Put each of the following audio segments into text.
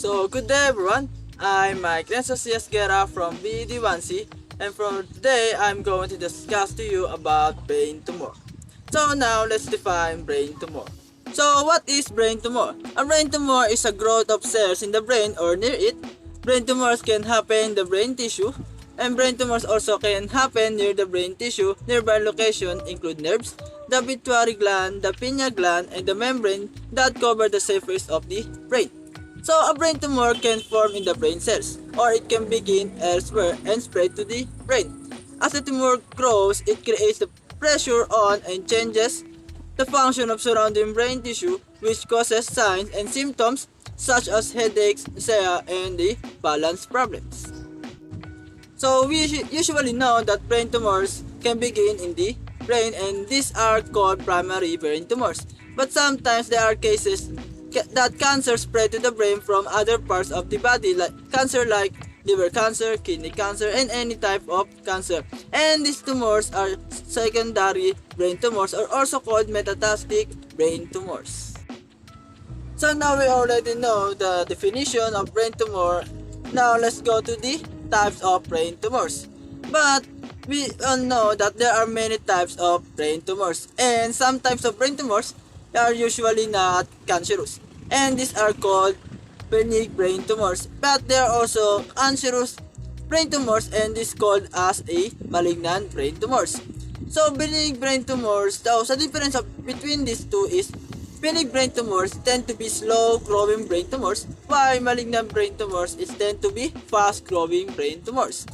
So good day everyone, I'm Mike Lencius Guerra from BD1C, and for today I'm going to discuss to you about brain tumor. So now let's define brain tumor. So what is brain tumor? A brain tumor is a growth of cells in the brain or near it. Brain tumors can happen in the brain tissue, and brain tumors also can happen near the brain tissue. Nearby locations include nerves, the pituitary gland, the pineal gland, and the membrane that cover the surface of the brain. So a brain tumor can form in the brain cells, or it can begin elsewhere and spread to the brain. As the tumor grows, it creates the pressure on and changes the function of surrounding brain tissue, which causes signs and symptoms such as headaches, nausea, and the balance problems. So we usually know that brain tumors can begin in the brain, and these are called primary brain tumors. But sometimes there are cases that cancer spread to the brain from other parts of the body, like cancer like liver cancer, kidney cancer, and any type of cancer. And these tumors are secondary brain tumors, or also called metastatic brain tumors. So now we already know the definition of brain tumor. Now let's go to the types of brain tumors. But we all know that there are many types of brain tumors, and some types of brain tumors are usually not cancerous, and these are called benign brain tumors. But there are also cancerous brain tumors, and this is called as a malignant brain tumors. So benign brain tumors, so the difference between these two is benign brain tumors tend to be slow growing brain tumors, while malignant brain tumors tend to be fast growing brain tumors.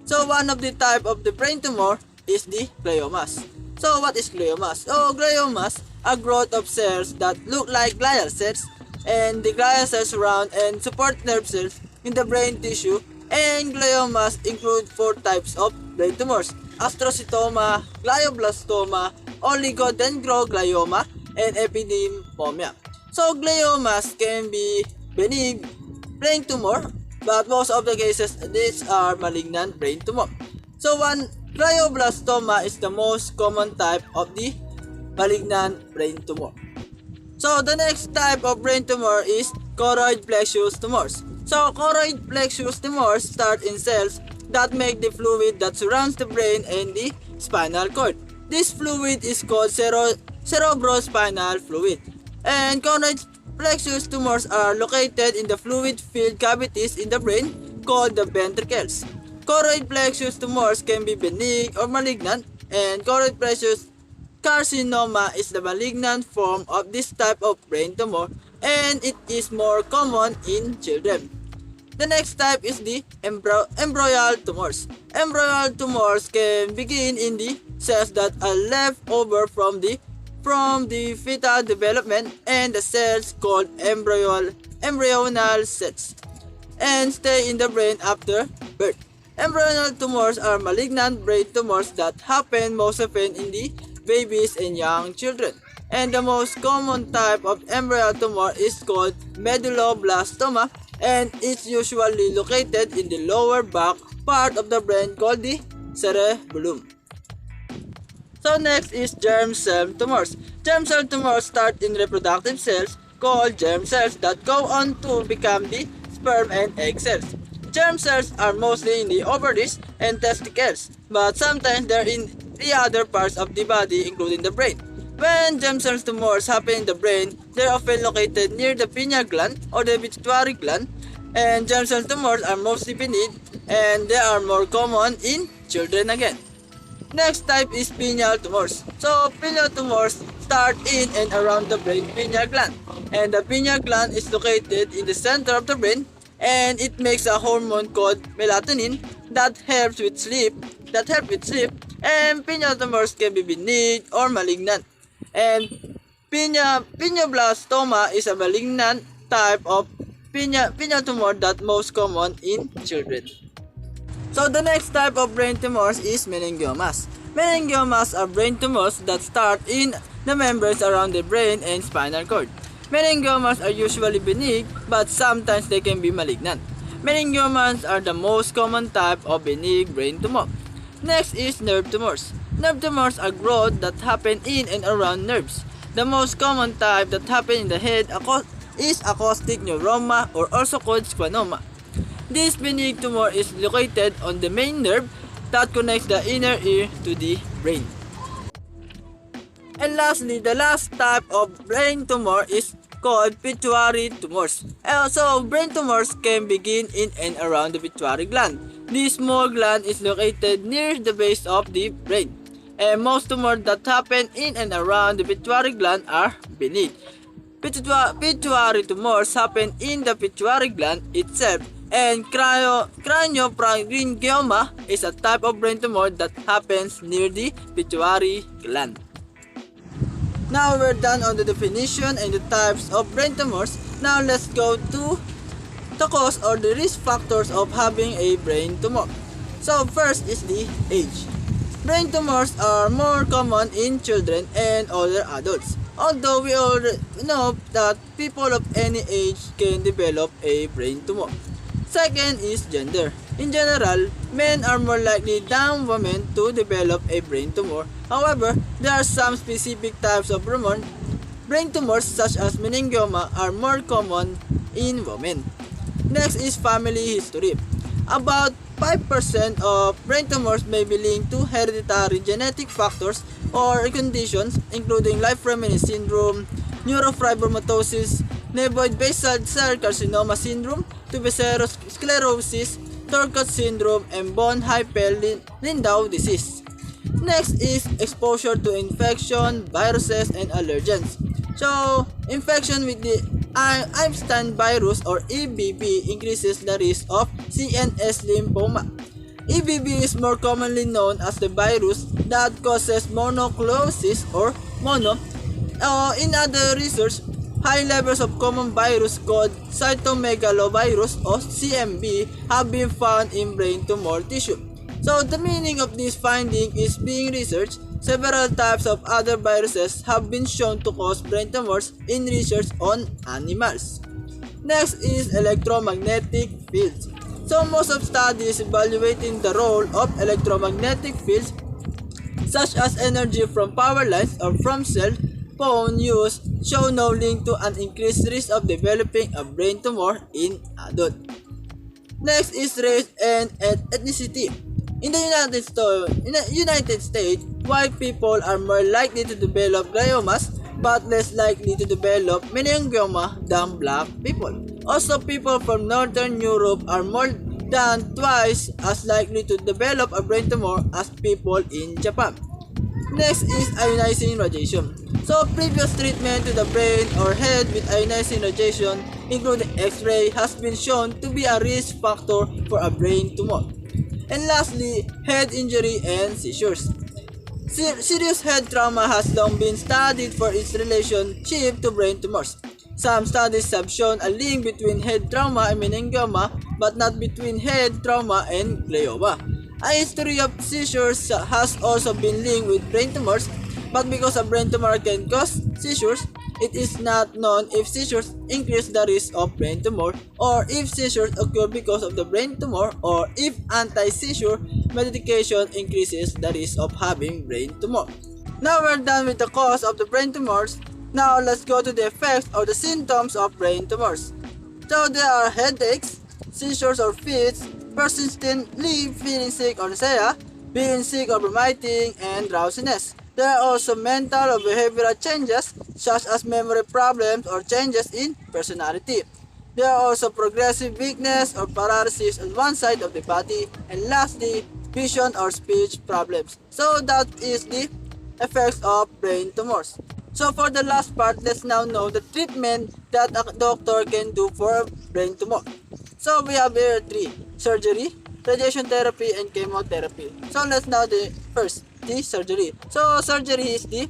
So one of the type of the brain tumor is the gliomas. So what is gliomas? So gliomas are growth of cells that look like glial cells, and the glial cells surround and support nerve cells in the brain tissue. And gliomas include four types of brain tumors: astrocytoma, glioblastoma, oligodendroglioma, and epidemia. So gliomas can be benign brain tumor, but most of the cases these are malignant brain tumor. So one glioblastoma is the most common type of the malignant brain tumor. So the next type of brain tumor is choroid plexus tumors. So choroid plexus tumors start in cells that make the fluid that surrounds the brain and the spinal cord. This fluid is called cerebrospinal fluid. And choroid plexus tumors are located in the fluid-filled cavities in the brain called the ventricles. Choroid plexus tumors can be benign or malignant, and choroid plexus carcinoma is the malignant form of this type of brain tumor, and it is more common in children. The next type is the embryal tumors. Embryal tumors can begin in the cells that are left over from the fetal development, and the cells called embryonal cells, and stay in the brain after birth. Embryonal tumors are malignant brain tumors that happen most often in the babies and young children. And the most common type of embryonal tumor is called medulloblastoma, and it's usually located in the lower back part of the brain called the cerebellum. So next is germ cell tumors. Germ cell tumors start in reproductive cells called germ cells that go on to become the sperm and egg cells. Germ cells are mostly in the ovaries and testicles, but sometimes they're in the other parts of the body, including the brain. When germ cell tumors happen in the brain, they're often located near the pineal gland or the pituitary gland, and germ cell tumors are mostly benign, and they are more common in children again. Next type is pineal tumors. So pineal tumors start in and around the brain pineal gland, and the pineal gland is located in the center of the brain, and it makes a hormone called melatonin that helps with sleep. And pineal tumors can be benign or malignant. And pineoblastoma is a malignant type of pineal tumor that most common in children. So the next type of brain tumors is meningiomas. Meningiomas are brain tumors that start in the membranes around the brain and spinal cord. Meningiomas are usually benign, but sometimes they can be malignant. Meningiomas are the most common type of benign brain tumor. Next is nerve tumors. Nerve tumors are growth that happen in and around nerves. The most common type that happen in the head is acoustic neuroma or also called schwannoma. This benign tumor is located on the main nerve that connects the inner ear to the brain. And lastly, the last type of brain tumor is called pituitary tumors. Also, brain tumors can begin in and around the pituitary gland. This small gland is located near the base of the brain. And most tumors that happen in and around the pituitary gland are benign. Pituitary tumors happen in the pituitary gland itself, and craniopharyngioma is a type of brain tumor that happens near the pituitary gland. Now we're done on the definition and the types of brain tumors. Now let's go to the cause or the risk factors of having a brain tumor. So first is the age. Brain tumors are more common in children and older adults. Although we already know that people of any age can develop a brain tumor. Second is gender. In general, men are more likely than women to develop a brain tumor. However, there are some specific types of brain tumors such as meningioma are more common in women. Next is family history. About 5% of brain tumors may be linked to hereditary genetic factors or conditions including Life-Remini syndrome, neurofibromatosis, nevoid basal cell carcinoma syndrome, tuberous sclerosis, Turcot syndrome, and von Hippel-Lindau disease. Next is exposure to infection, viruses, and allergens. So, infection with the Epstein virus or EBV increases the risk of CNS lymphoma. EBV is more commonly known as the virus that causes mononucleosis or mono. In other research, high levels of common virus called cytomegalovirus or CMV have been found in brain tumor tissue. So the meaning of this finding is being researched. Several types of other viruses have been shown to cause brain tumors in research on animals. Next is electromagnetic fields. So most of studies evaluating the role of electromagnetic fields such as energy from power lines or from cell phone use show no link to an increased risk of developing a brain tumor in adults. Next is race and ethnicity. In the United States, white people are more likely to develop gliomas but less likely to develop meningioma than black people. Also, people from Northern Europe are more than twice as likely to develop a brain tumor as people in Japan. Next is ionizing radiation. So, previous treatment to the brain or head with ionizing radiation, including X-ray, has been shown to be a risk factor for a brain tumor. And lastly, head injury and seizures. Serious head trauma has long been studied for its relationship to brain tumors. Some studies have shown a link between head trauma and meningioma, but not between head trauma and glioma. A history of seizures has also been linked with brain tumors, but because a brain tumor can cause seizures, it is not known if seizures increase the risk of brain tumor, or if seizures occur because of the brain tumor, or if anti-seizure medication increases the risk of having brain tumor. Now we're done with the cause of the brain tumors. Now let's go to the effects or the symptoms of brain tumors. So there are headaches, seizures or fits, persistently feeling sick or nausea, being sick or vomiting, and drowsiness. There are also mental or behavioral changes such as memory problems or changes in personality. There are also progressive weakness or paralysis on one side of the body, and lastly, vision or speech problems. So that is the effects of brain tumors. So for the last part, let's now know the treatment that a doctor can do for a brain tumor. So we have here three: surgery, radiation therapy, and chemotherapy. So let's now the first, the surgery. So surgery is the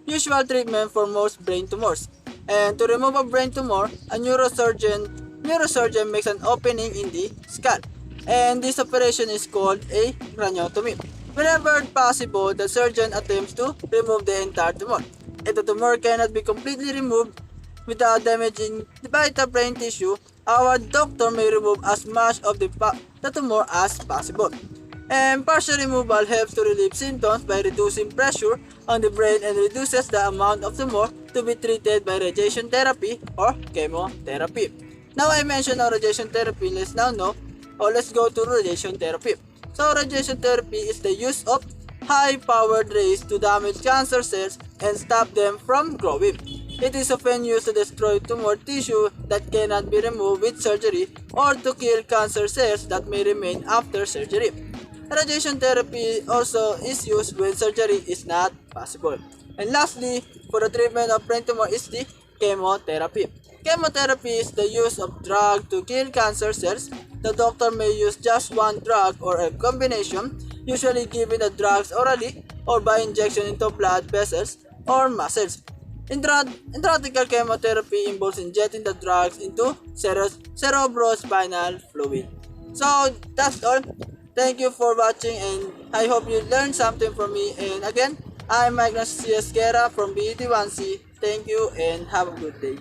usual treatment for most brain tumors. And to remove a brain tumor, a neurosurgeon makes an opening in the skull. And this operation is called a craniotomy. Whenever possible, the surgeon attempts to remove the entire tumor. If the tumor cannot be completely removed without damaging the vital brain tissue, our doctor may remove as much of the tumor as possible. And partial removal helps to relieve symptoms by reducing pressure on the brain and reduces the amount of tumor to be treated by radiation therapy or chemotherapy. Now I mentioned our radiation therapy, let's now know, or let's go to radiation therapy. So radiation therapy is the use of high-powered rays to damage cancer cells and stop them from growing. It is often used to destroy tumor tissue that cannot be removed with surgery or to kill cancer cells that may remain after surgery. Radiation therapy also is used when surgery is not possible. And lastly, for the treatment of brain tumor is the chemotherapy. Chemotherapy is the use of drug to kill cancer cells. The doctor may use just one drug or a combination, usually given the drugs orally or by injection into blood vessels or muscles. Intrathecal chemotherapy involves injecting the drugs into cerebrospinal fluid. So that's all. Thank you for watching and I hope you learned something from me. And again, I'm Ignacio Esquera from BD1C. Thank you and have a good day.